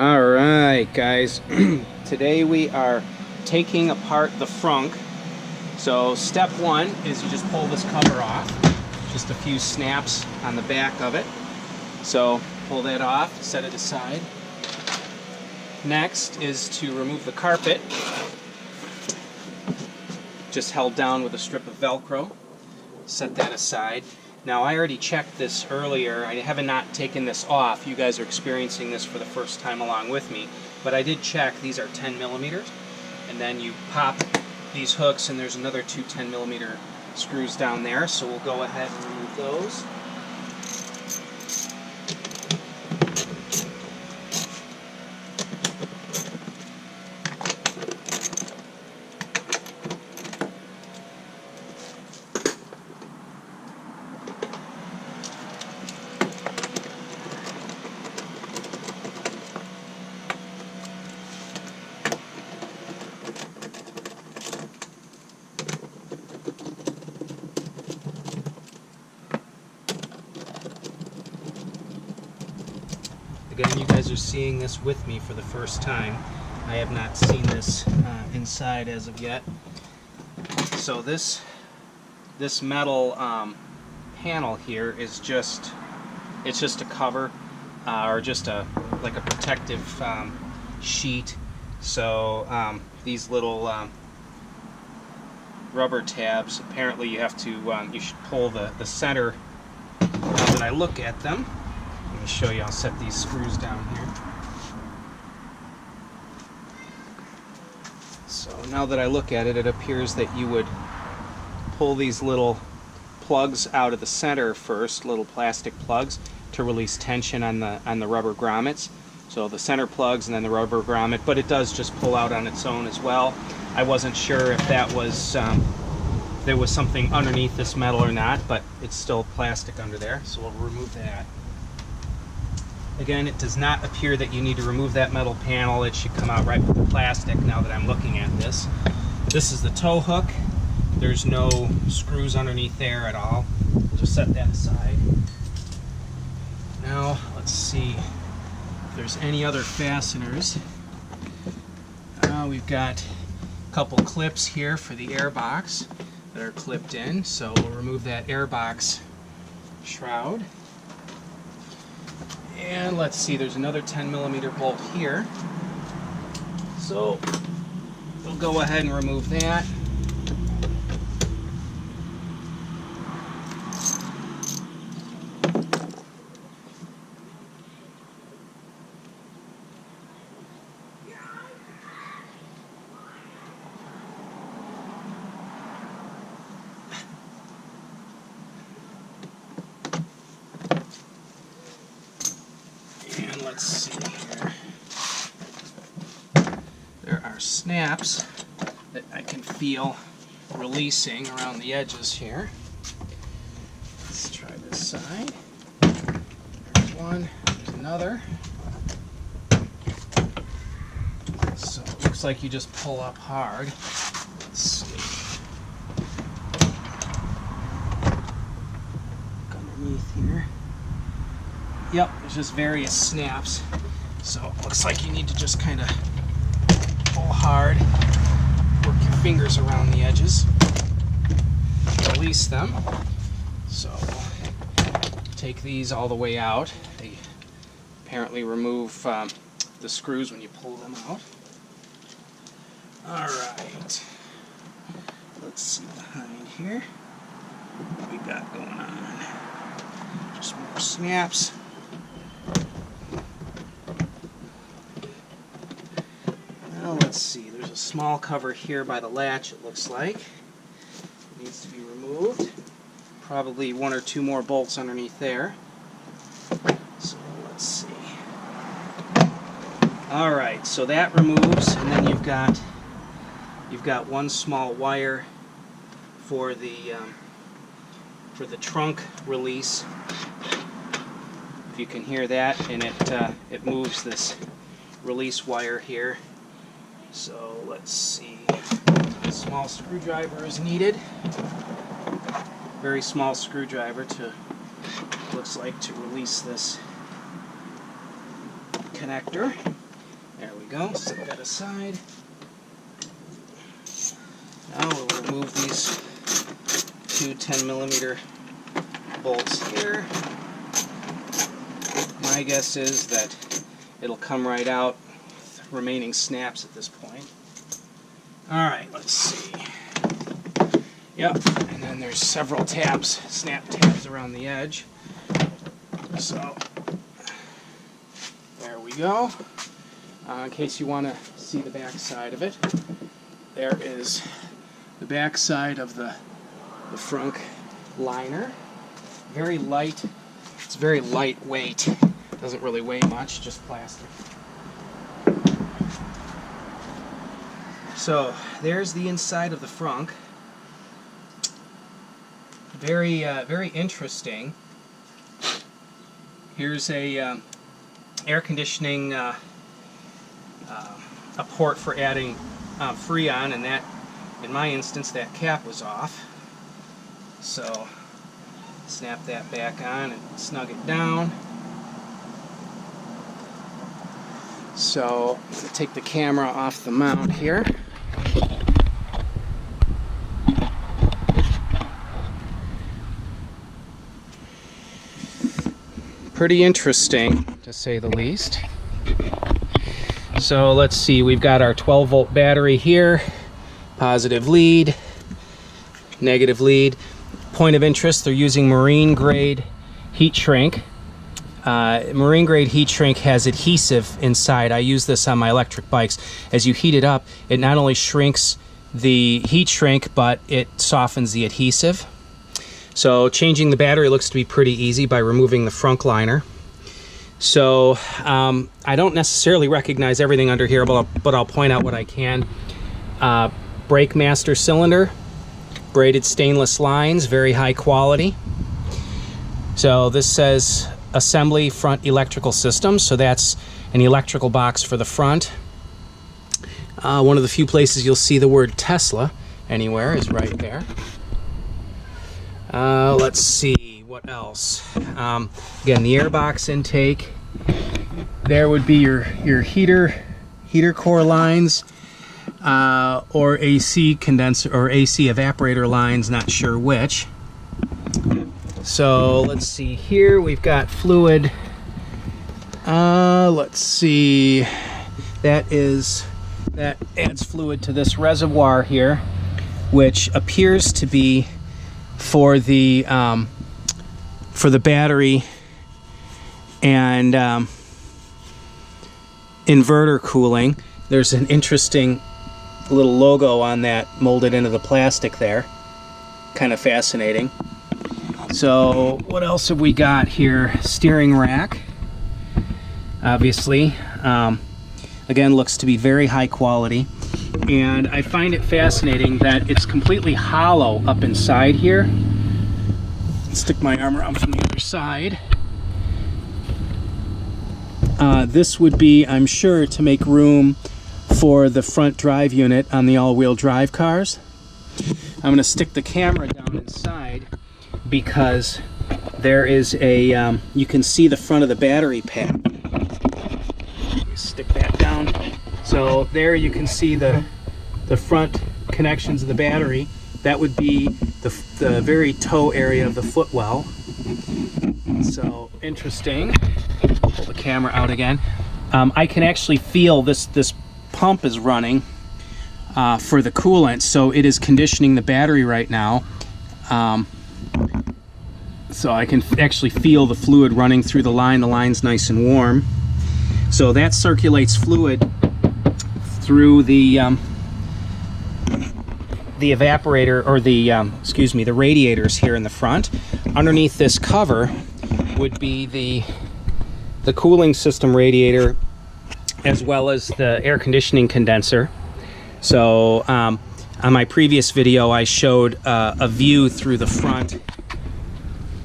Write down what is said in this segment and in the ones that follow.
Alright guys, today we are taking apart the frunk. So step one is you just pull this cover off, just a few snaps on the back of it. So pull that off, set it aside. Next is to remove the carpet, just held down with a strip of Velcro. Set that aside. Now I already checked this earlier. I have not taken this off. You guys are experiencing this for the first time along with me. But I did check. These are 10 millimeters. And then you pop these hooks and there's another two 10 millimeter screws down there. So we'll go ahead and remove those. Again, you guys are seeing this with me for the first time. I have not seen this inside as of yet. So this metal panel here is just a cover or just like a protective sheet. So these little rubber tabs, apparently you have to you should pull the center. Now that I look at them, let me show you. I'll set these screws down here. So now that I look at it, it appears that you would pull these little plugs out of the center first, little plastic plugs, to release tension on the rubber grommets. So the center plugs and then the rubber grommet, but it does just pull out on its own as well. I wasn't sure if that was there was something underneath this metal or not, but it's still plastic under there, so we'll remove that. Again, it does not appear that you need to remove that metal panel. It should come out right with the plastic now that I'm looking at this. This is the tow hook. There's no screws underneath there at all. We'll just set that aside. Now, let's see if there's any other fasteners. We've got a couple clips here for the airbox that are clipped in. So we'll remove that airbox shroud. And let's see, there's another 10 millimeter bolt here. So we'll go ahead and remove that. Let's see here. There are snaps that I can feel releasing around the edges here. Let's try this side. There's one, there's another. So it looks like you just pull up hard. Let's see. Look underneath here. Yep, there's just various snaps. So it looks like you need to just kind of pull hard, work your fingers around the edges, release them. So take these all the way out. They apparently remove the screws when you pull them out. Alright, let's see behind here what we got going on. Just more snaps. Let's see, there's a small cover here by the latch, it looks like. It needs to be removed. Probably one or two more bolts underneath there. So let's see. Alright, so that removes, and then you've got one small wire for the trunk release. If you can hear that, and it moves this release wire here. So let's see, a small screwdriver is needed. Very small screwdriver to, looks like, to release this connector. There we go. Set that aside. Now we'll remove these two 10mm bolts here. My guess is that it'll come right out with remaining snaps at this point. Alright, let's see. Yep, and then there's several tabs, snap tabs around the edge. So, there we go. In case you want to see the back side of it, there is the back side of the frunk liner. Very light. It's very lightweight. Doesn't really weigh much, just plastic. So there's the inside of the frunk. Very, very interesting. Here's a air conditioning a port for adding Freon, and that, in my instance, that cap was off. So snap that back on and snug it down. So I'm going to take the camera off the mount here. Pretty interesting, to say the least. So let's see, we've got our 12-volt battery here, positive lead, negative lead. Point of interest, they're using marine grade heat shrink. Marine grade heat shrink has adhesive inside. I use this on my electric bikes. As you heat it up, it not only shrinks the heat shrink, but it softens the adhesive. So changing the battery looks to be pretty easy by removing the frunk liner. So I don't necessarily recognize everything under here, but I'll point out what I can. Brake master cylinder, braided stainless lines, very high quality. So this says assembly front electrical system, so that's an electrical box for the front. One of the few places you'll see the word Tesla anywhere is right there. Let's see, what else? Again, the airbox intake. There would be your heater core lines, or AC condenser or AC evaporator lines, not sure which. So let's see here, we've got fluid. Let's see, that adds fluid to this reservoir here, which appears to be for the battery and inverter cooling. There's an interesting little logo on that molded into the plastic there. Kind of fascinating. So what else have we got here? Steering rack, obviously. Again, looks to be very high quality. And I find it fascinating that it's completely hollow up inside here. Stick my arm around from the other side. This would be, I'm sure, to make room for the front drive unit on the all-wheel drive cars. I'm going to stick the camera down inside because there is a, you can see the front of the battery pack. Stick that down. So there you can see the front connections of the battery. That would be the very toe area of the footwell. So interesting. Pull the camera out again. I can actually feel this pump is running for the coolant, so it is conditioning the battery right now. So I can actually feel the fluid running through the line. The line's nice and warm. So that circulates fluid through the evaporator, or the radiators here in the front. Underneath this cover would be the cooling system radiator, as well as the air conditioning condenser. So on my previous video I showed a view through the front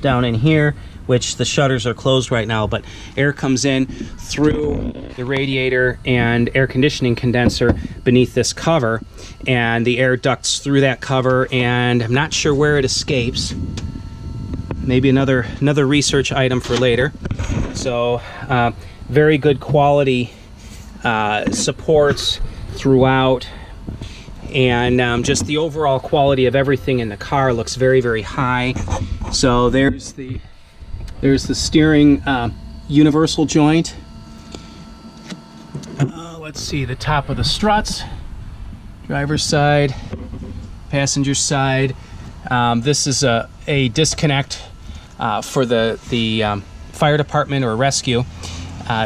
down in here, which the shutters are closed right now, but air comes in through the radiator and air conditioning condenser beneath this cover, and the air ducts through that cover, and I'm not sure where it escapes. Maybe another research item for later. So very good quality supports throughout, and just the overall quality of everything in the car looks very, very high. So there's the steering universal joint. Let's see, the top of the struts, driver's side, passenger side. This is a disconnect for the fire department or rescue.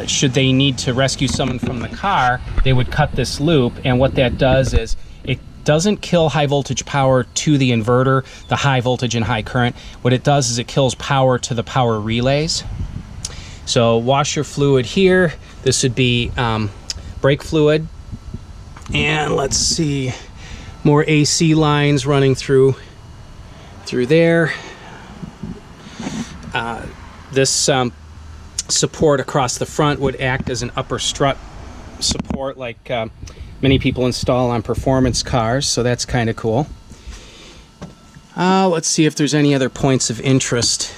Should they need to rescue someone from the car, they would cut this loop, and what that does is it doesn't kill high voltage power to the inverter, the high voltage and high current. What it does is it kills power to the power relays. So washer fluid here, this would be brake fluid, and let's see, more AC lines running through there. This support across the front would act as an upper strut support, like many people install on performance cars, so that's kind of cool. Let's see if there's any other points of interest.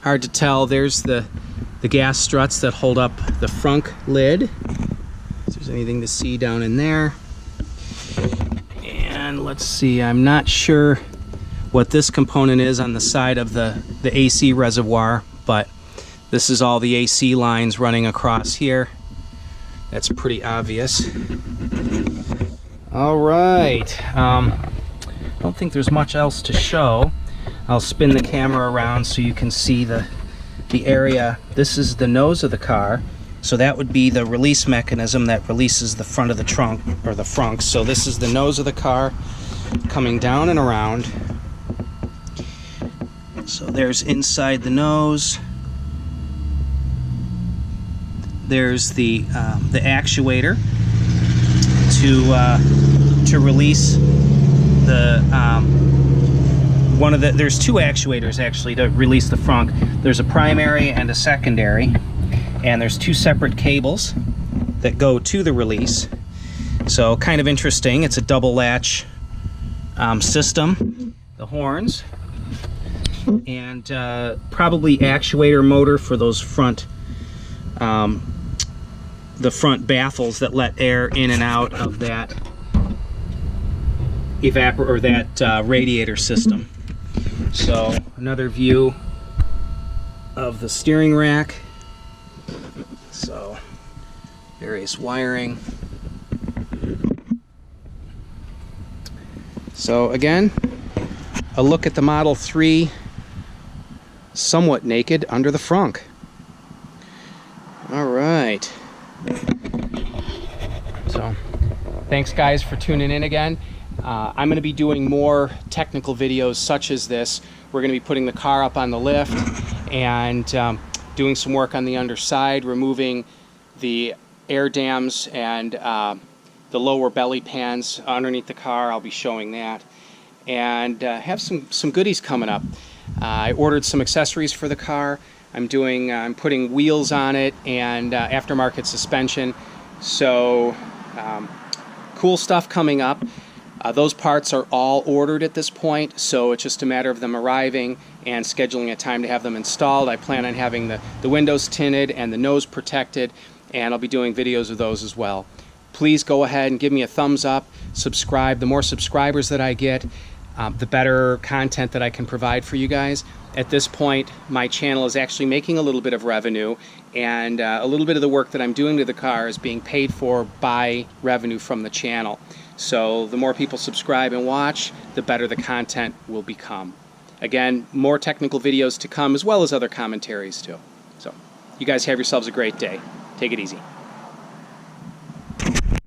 Hard to tell. There's the gas struts that hold up the frunk lid. If there's anything to see down in there. And let's see, I'm not sure what this component is on the side of the AC reservoir, but this is all the AC lines running across here. That's pretty obvious. All right, I don't think there's much else to show. I'll spin the camera around so you can see the area. This is the nose of the car, so that would be the release mechanism that releases the front of the trunk, or the frunk. So this is the nose of the car coming down and around. So there's inside the nose. There's the actuator to release the there's two actuators actually to release the frunk. There's a primary and a secondary, and there's two separate cables that go to the release. So kind of interesting. It's a double latch system. The horns, and probably actuator motor for those front the front baffles that let air in and out of that radiator system. So another view of the steering rack. So various wiring. So again, a look at the Model 3 somewhat naked under the frunk. All right. So thanks guys for tuning in again. I'm going to be doing more technical videos such as this. We're going to be putting the car up on the lift and doing some work on the underside, removing the air dams and the lower belly pans underneath the car. I'll be showing that, and have some goodies coming up. I ordered some accessories for the car. I'm putting wheels on it and aftermarket suspension. So cool stuff coming up. Those parts are all ordered at this point, so it's just a matter of them arriving and scheduling a time to have them installed. I plan on having the windows tinted and the nose protected, and I'll be doing videos of those as well. Please go ahead and give me a thumbs up, subscribe. The more subscribers that I get, the better content that I can provide for you guys. At this point, my channel is actually making a little bit of revenue, and a little bit of the work that I'm doing to the car is being paid for by revenue from the channel. So the more people subscribe and watch, the better the content will become. Again, more technical videos to come, as well as other commentaries too. So you guys have yourselves a great day. Take it easy.